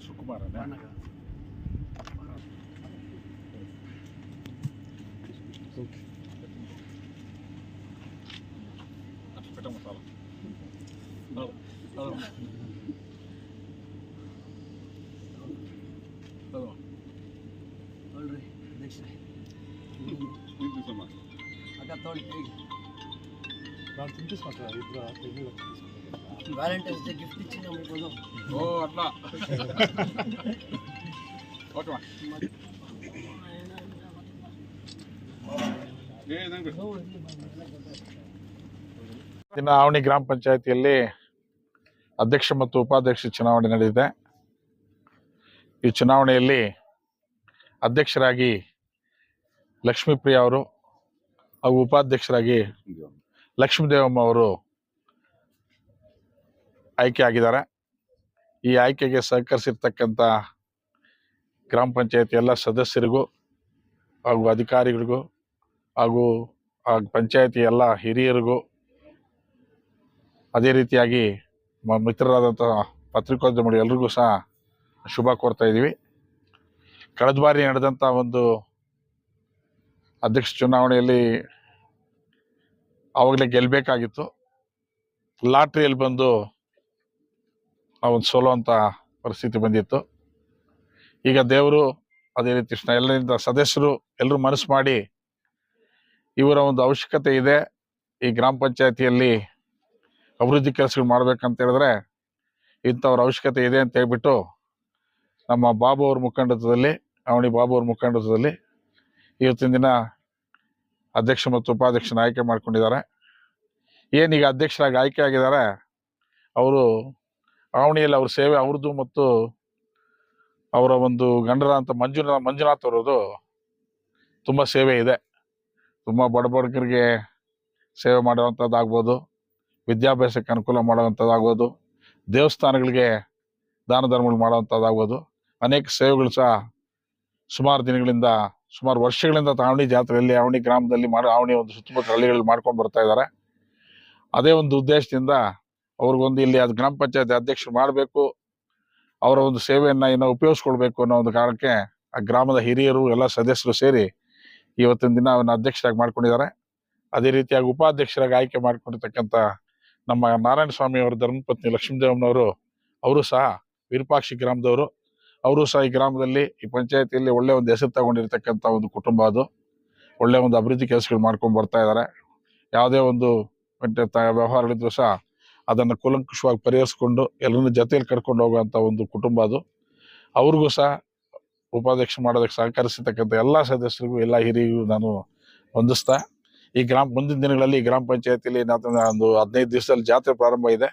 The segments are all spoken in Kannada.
ಸುಕುಮಾರ ಮಸಾಲ ನೋಡ್ರಿ ಅಧ್ಯಕ್ಷರೇ ಅಕ್ಕ ತೊಗೊಂಡು ವ್ಯಾಲೆಂಟೈನ್ಸ್ ಡೇ ಗಿಫ್ಟ್ ಇಚ್ಚಿ ನಮಗೆ ಓ ಅಲ್ಲ ಓಕೆ ಆವಣಿ ಗ್ರಾಮ ಪಂಚಾಯತಿಯಲ್ಲಿ ಅಧ್ಯಕ್ಷ ಮತ್ತು ಉಪಾಧ್ಯಕ್ಷ ಚುನಾವಣೆ ನಡೆದಿದೆ. ಈ ಚುನಾವಣೆಯಲ್ಲಿ ಅಧ್ಯಕ್ಷರಾಗಿ ಲಕ್ಷ್ಮೀಪ್ರಿಯ ಅವರು ಹಾಗೂ ಉಪಾಧ್ಯಕ್ಷರಾಗಿ ಲಕ್ಷ್ಮೀದೇವಮ್ಮ ಅವರು ಆಯ್ಕೆ ಆಗಿದ್ದಾರೆ. ಈ ಆಯ್ಕೆಗೆ ಸಹಕರಿಸಿರ್ತಕ್ಕಂಥ ಗ್ರಾಮ ಪಂಚಾಯತಿ ಎಲ್ಲ ಸದಸ್ಯರಿಗೂ ಹಾಗೂ ಅಧಿಕಾರಿಗಳಿಗೂ ಹಾಗೂ ಆ ಪಂಚಾಯತಿ ಎಲ್ಲ ಹಿರಿಯರಿಗೂ ಅದೇ ರೀತಿಯಾಗಿ ಮಿತ್ರರಾದಂಥ ಪತ್ರಿಕೋದ್ಯಮಿಗಳು ಎಲ್ರಿಗೂ ಸಹ ಶುಭ ಕೋರ್ತಾ ಇದ್ದೀವಿ. ಕಳೆದ ಬಾರಿ ನಡೆದಂಥ ಒಂದು ಅಧ್ಯಕ್ಷ ಚುನಾವಣೆಯಲ್ಲಿ ಆವಾಗಲೇ ಗೆಲ್ಲಬೇಕಾಗಿತ್ತು. ಲಾಟ್ರಿಯಲ್ಲಿ ಬಂದು ಒಂದು ಸೋಲುವಂಥ ಪರಿಸ್ಥಿತಿ ಬಂದಿತ್ತು. ಈಗ ದೇವರು ಅದೇ ರೀತಿ ಎಲ್ಲರಿಂದ ಸದಸ್ಯರು ಎಲ್ಲರೂ ಮನಸ್ಸು ಮಾಡಿ ಇವರ ಒಂದು ಅವಶ್ಯಕತೆ ಇದೆ, ಈ ಗ್ರಾಮ ಪಂಚಾಯತಿಯಲ್ಲಿ ಅಭಿವೃದ್ಧಿ ಕೆಲಸಗಳು ಮಾಡ್ಬೇಕಂತ ಹೇಳಿದ್ರೆ ಇಂಥವ್ರ ಅವಶ್ಯಕತೆ ಇದೆ ಅಂತ ಹೇಳ್ಬಿಟ್ಟು ನಮ್ಮ ಬಾಬು ಅವ್ರ ಮುಖಂಡತ್ವದಲ್ಲಿ ಅವಣಿ ಬಾಬು ಅವ್ರ ಮುಖಂಡತ್ವದಲ್ಲಿ ಇವತ್ತಿನ ದಿನ ಅಧ್ಯಕ್ಷ ಮತ್ತು ಉಪಾಧ್ಯಕ್ಷನ ಆಯ್ಕೆ ಮಾಡ್ಕೊಂಡಿದ್ದಾರೆ. ಏನೀಗ ಅಧ್ಯಕ್ಷರಾಗಿ ಆಯ್ಕೆ ಆಗಿದ್ದಾರೆ, ಅವರು ಅವಣಿಯಲ್ಲಿ ಅವ್ರ ಸೇವೆ ಅವ್ರದ್ದು ಮತ್ತು ಅವರ ಒಂದು ಗಂಡರ ಅಂತ ಮಂಜುನಾಥ್ ಅವರದು ತುಂಬ ಸೇವೆ ಇದೆ. ತುಂಬ ಬಡಬಡಕರಿಗೆ ಸೇವೆ ಮಾಡುವಂಥದ್ದಾಗ್ಬೋದು, ವಿದ್ಯಾಭ್ಯಾಸಕ್ಕೆ ಅನುಕೂಲ ಮಾಡುವಂಥದ್ದಾಗ್ಬೋದು, ದೇವಸ್ಥಾನಗಳಿಗೆ ದಾನ ಧರ್ಮಗಳು ಮಾಡುವಂಥದ್ದಾಗ್ಬೋದು, ಅನೇಕ ಸೇವೆಗಳು ಸಹ ಸುಮಾರು ವರ್ಷಗಳಿಂದ ಅವಣಿ ಜಾತ್ರೆಯಲ್ಲಿ ಅವಣಿ ಗ್ರಾಮದಲ್ಲಿ ಅವಣಿ ಒಂದು ಸುತ್ತಮುತ್ತ ಹಳ್ಳಿಗಳಲ್ಲಿ ಮಾಡ್ಕೊಂಡು ಬರ್ತಾ ಇದ್ದಾರೆ. ಅದೇ ಒಂದು ಉದ್ದೇಶದಿಂದ ಅವ್ರಿಗೊಂದು ಇಲ್ಲಿ ಅದು ಗ್ರಾಮ ಪಂಚಾಯತ್ ಅಧ್ಯಕ್ಷರು ಮಾಡಬೇಕು, ಅವರ ಒಂದು ಸೇವೆಯನ್ನು ಇನ್ನೂ ಉಪಯೋಗಿಸ್ಕೊಳ್ಬೇಕು ಅನ್ನೋ ಒಂದು ಕಾರಣಕ್ಕೆ ಆ ಗ್ರಾಮದ ಹಿರಿಯರು ಎಲ್ಲ ಸದಸ್ಯರು ಸೇರಿ ಇವತ್ತಿನ ದಿನ ಅವನ್ನ ಅಧ್ಯಕ್ಷರಾಗಿ ಮಾಡ್ಕೊಂಡಿದ್ದಾರೆ. ಅದೇ ರೀತಿಯಾಗಿ ಉಪಾಧ್ಯಕ್ಷರಾಗಿ ಆಯ್ಕೆ ಮಾಡ್ಕೊಂಡಿರ್ತಕ್ಕಂಥ ನಮ್ಮ ನಾರಾಯಣ ಸ್ವಾಮಿ ಅವರ ಧರ್ಮಪತ್ನಿ ಲಕ್ಷ್ಮೀದೇವಮ್ಮನವರು, ಅವರು ಸಹ ವಿರೂಪಾಕ್ಷಿ ಗ್ರಾಮದವರು. ಅವರು ಸಹ ಈ ಗ್ರಾಮದಲ್ಲಿ ಈ ಪಂಚಾಯತಿಯಲ್ಲಿ ಒಳ್ಳೆ ಒಂದು ಹೆಸರು ತಗೊಂಡಿರ್ತಕ್ಕಂಥ ಒಂದು ಕುಟುಂಬ. ಅದು ಒಳ್ಳೆ ಒಂದು ಅಭಿವೃದ್ಧಿ ಕೆಲಸಗಳು ಮಾಡ್ಕೊಂಡು ಬರ್ತಾ ಇದ್ದಾರೆ. ಯಾವುದೇ ಒಂದು ವ್ಯವಹಾರಗಳಿದ್ರು ಸಹ ಅದನ್ನು ಕೂಲಂಕುಷವಾಗಿ ಪರಿಹರಿಸ್ಕೊಂಡು ಎಲ್ಲರನ್ನ ಜೊತೆಯಲ್ಲಿ ಕರ್ಕೊಂಡು ಹೋಗುವಂಥ ಒಂದು ಕುಟುಂಬ ಅದು. ಅವ್ರಿಗೂ ಸಹ ಉಪಾಧ್ಯಕ್ಷ ಮಾಡೋದಕ್ಕೆ ಸಹಕರಿಸಿರ್ತಕ್ಕಂಥ ಎಲ್ಲ ಸದಸ್ಯರಿಗೂ ಎಲ್ಲ ಹಿರಿಯರಿಗೂ ನಾನು ವಂದಿಸ್ತಾ, ಈ ಮುಂದಿನ ದಿನಗಳಲ್ಲಿ ಈ ಗ್ರಾಮ ಪಂಚಾಯತಿಯಲ್ಲಿ ಒಂದು 15 ದಿವಸದಲ್ಲಿ ಜಾತ್ರೆ ಪ್ರಾರಂಭ ಇದೆ.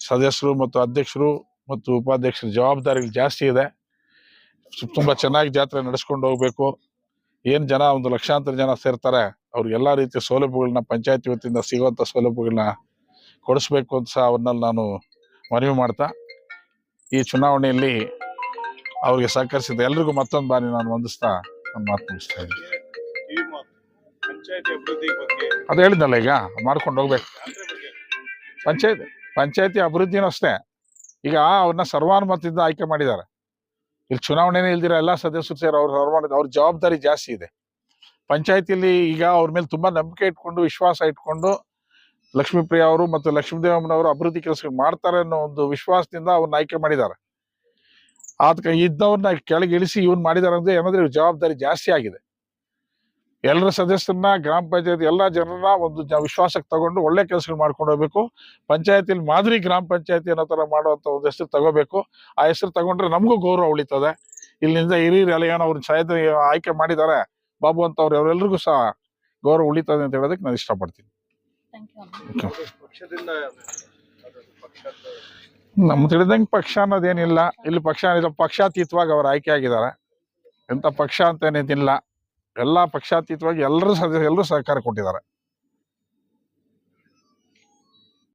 ಸದಸ್ಯರು ಮತ್ತು ಅಧ್ಯಕ್ಷರು ಮತ್ತು ಉಪಾಧ್ಯಕ್ಷರ ಜವಾಬ್ದಾರಿಗಳು ಜಾಸ್ತಿ ಇದೆ. ತುಂಬ ಚೆನ್ನಾಗಿ ಜಾತ್ರೆ ನಡೆಸ್ಕೊಂಡು ಹೋಗ್ಬೇಕು. ಏನು ಜನ ಒಂದು ಲಕ್ಷಾಂತರ ಜನ ಸೇರ್ತಾರೆ, ಅವ್ರಿಗೆಲ್ಲ ರೀತಿಯ ಸೌಲಭ್ಯಗಳನ್ನ ಪಂಚಾಯತಿ ವತಿಯಿಂದ ಸಿಗುವಂಥ ಸೌಲಭ್ಯಗಳನ್ನ ಕೊಡಿಸ್ಬೇಕು ಅಂತ ಸಹ ಅವ್ರನ್ನಲ್ಲಿ ನಾನು ಮನವಿ ಮಾಡ್ತಾ, ಈ ಚುನಾವಣೆಯಲ್ಲಿ ಅವ್ರಿಗೆ ಸಹಕರಿಸಿದ ಎಲ್ರಿಗೂ ಮತ್ತೊಂದು ಬಾರಿ ನಾನು ವಂದಿಸ್ತಾ ನಾನು ಮಾತು ಮುಗಿಸ್ತಾ ಇದ್ದೀನಿ. ಅದು ಹೇಳಿದ್ನಲ್ಲ, ಈಗ ಮಾಡ್ಕೊಂಡು ಹೋಗ್ಬೇಕು. ಪಂಚಾಯತಿ ಅಭಿವೃದ್ಧಿನೂ ಅಷ್ಟೇ. ಈಗ ಅವ್ರನ್ನ ಸರ್ವಾನುಮತದಿಂದ ಆಯ್ಕೆ ಮಾಡಿದ್ದಾರೆ. ಇಲ್ಲಿ ಚುನಾವಣೆನೇ ಇಲ್ದಿರ ಎಲ್ಲ ಸದಸ್ಯರು ಸೇರಿ ಅವ್ರ ಜವಾಬ್ದಾರಿ ಜಾಸ್ತಿ ಇದೆ. ಪಂಚಾಯತಿಯಲ್ಲಿ ಈಗ ಅವ್ರ ಮೇಲೆ ತುಂಬಾ ನಂಬಿಕೆ ಇಟ್ಕೊಂಡು ವಿಶ್ವಾಸ ಇಟ್ಕೊಂಡು ಲಕ್ಷ್ಮೀಪ್ರಿಯ ಅವರು ಮತ್ತು ಲಕ್ಷ್ಮೀದೇವಮ್ಮನವರು ಅಭಿವೃದ್ಧಿ ಕೆಲಸಗಳು ಮಾಡ್ತಾರೆ ಅನ್ನೋ ಒಂದು ವಿಶ್ವಾಸದಿಂದ ಅವ್ರನ್ನ ಆಯ್ಕೆ ಮಾಡಿದ್ದಾರೆ. ಅದಕ್ಕೆ ಇದ್ದವ್ರನ್ನ ಕೆಳಗೆ ಇಳಿಸಿ ಇವ್ನು ಮಾಡಿದ್ದಾರೆ ಅಂದ್ರೆ ಏನಾದ್ರೆ ಜವಾಬ್ದಾರಿ ಜಾಸ್ತಿ ಆಗಿದೆ. ಎಲ್ಲರ ಸದಸ್ಯರನ್ನ ಗ್ರಾಮ ಪಂಚಾಯತಿ ಎಲ್ಲ ಜನರನ್ನ ಒಂದು ವಿಶ್ವಾಸಕ್ಕೆ ತಗೊಂಡು ಒಳ್ಳೆ ಕೆಲಸಗಳು ಮಾಡ್ಕೊಂಡು ಹೋಗ್ಬೇಕು. ಪಂಚಾಯತಿಯಲ್ಲಿ ಮಾದರಿ ಗ್ರಾಮ ಪಂಚಾಯತಿ ಅನ್ನೋ ತರ ಮಾಡುವಂತ ಒಂದು ಹೆಸರು ತಗೋಬೇಕು. ಆ ಹೆಸರು ತಗೊಂಡ್ರೆ ನಮಗೂ ಗೌರವ ಉಳಿತದೆ. ಇಲ್ಲಿಂದ ಹಿರಿಯರು ಎಲ್ಲ ಏನೋ ಅವ್ರನ್ನ ಸಾಹಿತ್ಯ ಆಯ್ಕೆ ಮಾಡಿದ್ದಾರೆ ಬಾಬು ಅಂತ ಅವರೆಲ್ಲರಿಗೂ ಸಹ ಗೌರವ ಉಳಿತದೆ ಅಂತ ಹೇಳೋದಕ್ಕೆ ನಾನು ಇಷ್ಟಪಡ್ತೀನಿ. ನಮ್ ತಿಳಿದಂಗೆ ಪಕ್ಷ ಅನ್ನೋದೇನಿಲ್ಲ. ಇಲ್ಲಿ ಪಕ್ಷಾತೀತವಾಗಿ ಅವ್ರು ಆಯ್ಕೆ ಆಗಿದ್ದಾರೆ. ಎಂತ ಪಕ್ಷ ಅಂತ ಏನಿಲ್ಲ, ಎಲ್ಲಾ ಪಕ್ಷಾತೀತವಾಗಿ ಎಲ್ಲರೂ ಸಹಕಾರ ಕೊಟ್ಟಿದ್ದಾರೆ.